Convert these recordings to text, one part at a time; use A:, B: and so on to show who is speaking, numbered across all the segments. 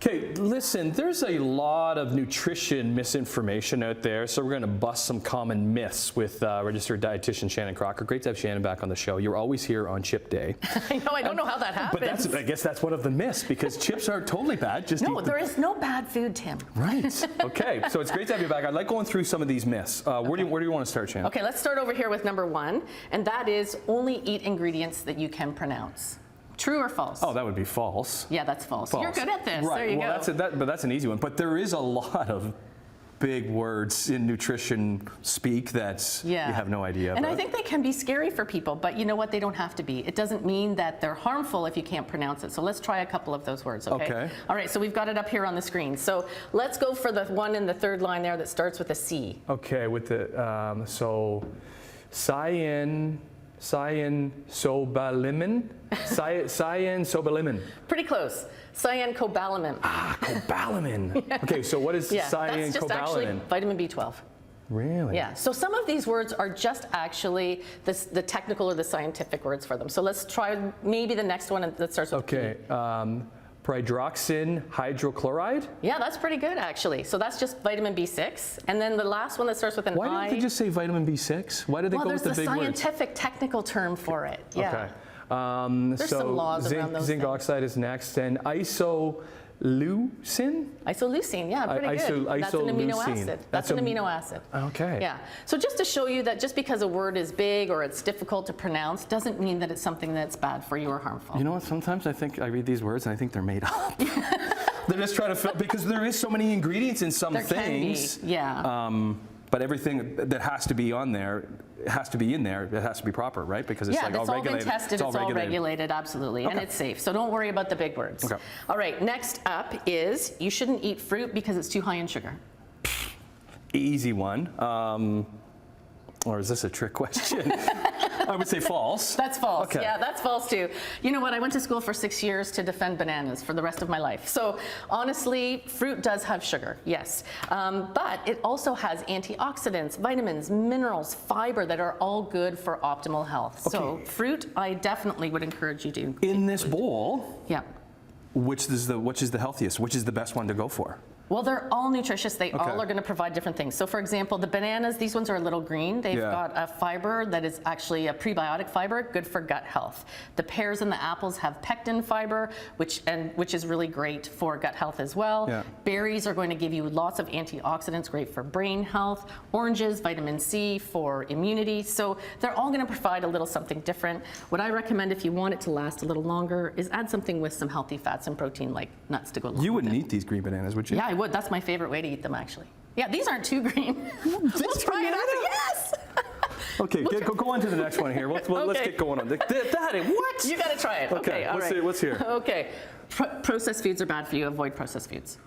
A: Okay, listen, there's a lot of nutrition misinformation out there, so we're going to bust some common myths with registered dietitian Shannon Crocker. Great to have Shannon back on the show. You're always here on chip day.
B: I know, I don't know how that happens.
A: But I guess that's one of the myths, because chips aren't totally bad. Just
B: no, there is no bad food, Tim.
A: Right. Okay, so it's great to have you back. I like going through some of these myths. Where do you want to start, Shannon?
B: Okay, let's start over here with number 1, and that is only eat ingredients that you can pronounce. True or false?
A: Oh, that would be false.
B: Yeah, that's false. You're good at this.
A: Right.
B: There you go.
A: But that's an easy one. But there is a lot of big words in nutrition speak that you have no idea
B: and
A: about.
B: I think they can be scary for people, but you know what? They don't have to be. It doesn't mean that they're harmful if you can't pronounce it. So let's try a couple of those words, okay? All right, so we've got it up here on the screen. So let's go for the one in the third line there that starts with a C.
A: Okay, with the, so cyanocobalamin? Cyanocobalamin.
B: Pretty close. Cyanocobalamin.
A: Ah, cobalamin. Yeah. Okay, so what is cyanocobalamin?
B: That's just actually vitamin B12.
A: Really?
B: Yeah, so some of these words are just actually the technical or the scientific words for them. So let's try maybe the next one that starts with
A: P. Hydroxin hydrochloride?
B: Yeah, that's pretty good actually. So that's just vitamin B6. And then the last one that starts with an I.
A: Why didn't they just say vitamin B6? Why did they go with the big words?
B: Well, there's a scientific technical term for it. Yeah.
A: Okay.
B: There's some laws around those
A: zinc
B: things.
A: oxide is next, and isoleucine?
B: Isoleucine, yeah, pretty good. That's an amino acid. That's an amino acid.
A: Okay.
B: Yeah. So just to show you that just because a word is big or it's difficult to pronounce doesn't mean that it's something that's bad for you or harmful.
A: You know what? Sometimes I think I read these words and I think they're made up. They're just trying to fill, because there is so many ingredients in some things.
B: Can be, yeah.
A: But everything that has to be on there, it has to be in there, it has to be proper, right? Because it's like all regulated.
B: Been tested, it's all regulated, absolutely, and it's safe. So don't worry about the big words.
A: Okay.
B: All right, next up is you shouldn't eat fruit because it's too high in sugar.
A: Easy one. Or is this a trick question? I would say false.
B: That's false.
A: Okay.
B: Yeah, that's false too. You know what? I went to school for 6 years to defend bananas for the rest of my life. So honestly, fruit does have sugar, yes. But it also has antioxidants, vitamins, minerals, fiber that are all good for optimal health. Okay. So fruit, I definitely would encourage you to.
A: In this bowl,
B: yeah.
A: Which is the healthiest? Which is the best one to go for?
B: Well, they're all nutritious. They all are going to provide different things. So for example, the bananas, these ones are a little green. They've got a fiber that is actually a prebiotic fiber, good for gut health. The pears and the apples have pectin fiber, which is really great for gut health as well. Yeah. Berries are going to give you lots of antioxidants, great for brain health. Oranges, vitamin C for immunity. So they're all going to provide a little something different. What I recommend if you want it to last a little longer is add something with some healthy fats and protein like nuts to go along.
A: You wouldn't eat these green bananas, would you?
B: Yeah, I would. That's my favorite way to eat them, actually. Yeah, these aren't too green. Let's try it out. Yes!
A: Okay, go on to the next one here. Let's get going on. Daddy, what?
B: You got to try it. Okay, all right.
A: Let's hear.
B: Okay. Processed foods are bad for you. Avoid processed foods.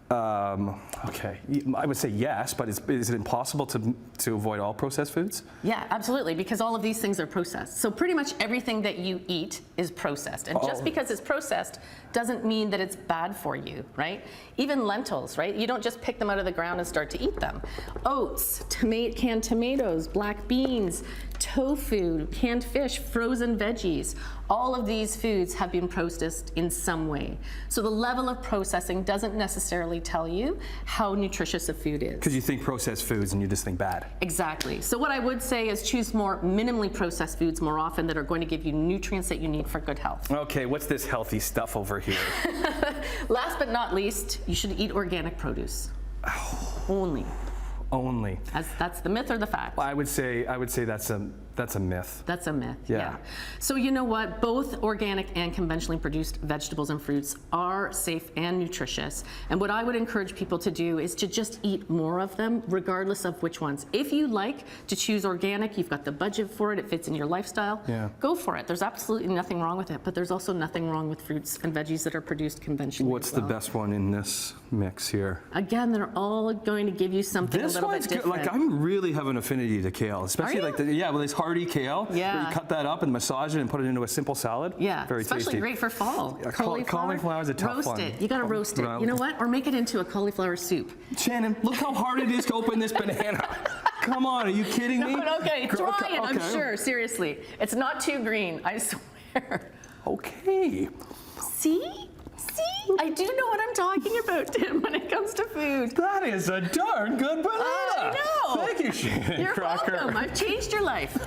A: Okay, I would say yes, but is it impossible to avoid all processed foods?
B: Yeah, absolutely, because all of these things are processed. So pretty much everything that you eat is processed. And just because it's processed doesn't mean that it's bad for you, right? Even lentils, right? You don't just pick them out of the ground and start to eat them. Oats, canned tomatoes, black beans, tofu, canned fish, frozen veggies. All of these foods have been processed in some way. So the level of processing doesn't necessarily tell you how nutritious a food is.
A: Because you think processed foods and you just think bad.
B: Exactly. So what I would say is choose more minimally processed foods more often that are going to give you nutrients that you need for good health.
A: Okay, what's this healthy stuff over here?
B: Last but not least, you should eat organic produce. Only.
A: Only.
B: That's the myth or the fact?
A: Well, I would say that's a myth.
B: That's a myth.
A: Yeah.
B: So you know what? Both organic and conventionally produced vegetables and fruits are safe and nutritious. And what I would encourage people to do is to just eat more of them, regardless of which ones. If you like to choose organic, you've got the budget for it, it fits in your lifestyle, go for it. There's absolutely nothing wrong with it, but there's also nothing wrong with fruits and veggies that are produced conventionally.
A: What's the best one in this mix here?
B: Again, they're all going to give you something a little bit different.
A: Like, I'm really have an affinity to kale, especially like this hearty kale.
B: Yeah.
A: Where you cut that up and massage it and put it into a simple salad.
B: Yeah.
A: Very
B: especially
A: tasty.
B: Great for fall.
A: Yeah, cauliflower is a tough one.
B: Roast it. You got to roast it. You know what? Or make it into a cauliflower soup.
A: Shannon, look how hard it is to open this banana. Come on, are you kidding me?
B: Okay, try it. I'm sure. Seriously, it's not too green. I swear.
A: Okay.
B: See? See, I do know what I'm talking about, Tim, when it comes to food.
A: That is a darn good banana.
B: I know.
A: Thank you, Shannon
B: You're
A: Crocker.
B: welcome. I've changed your life.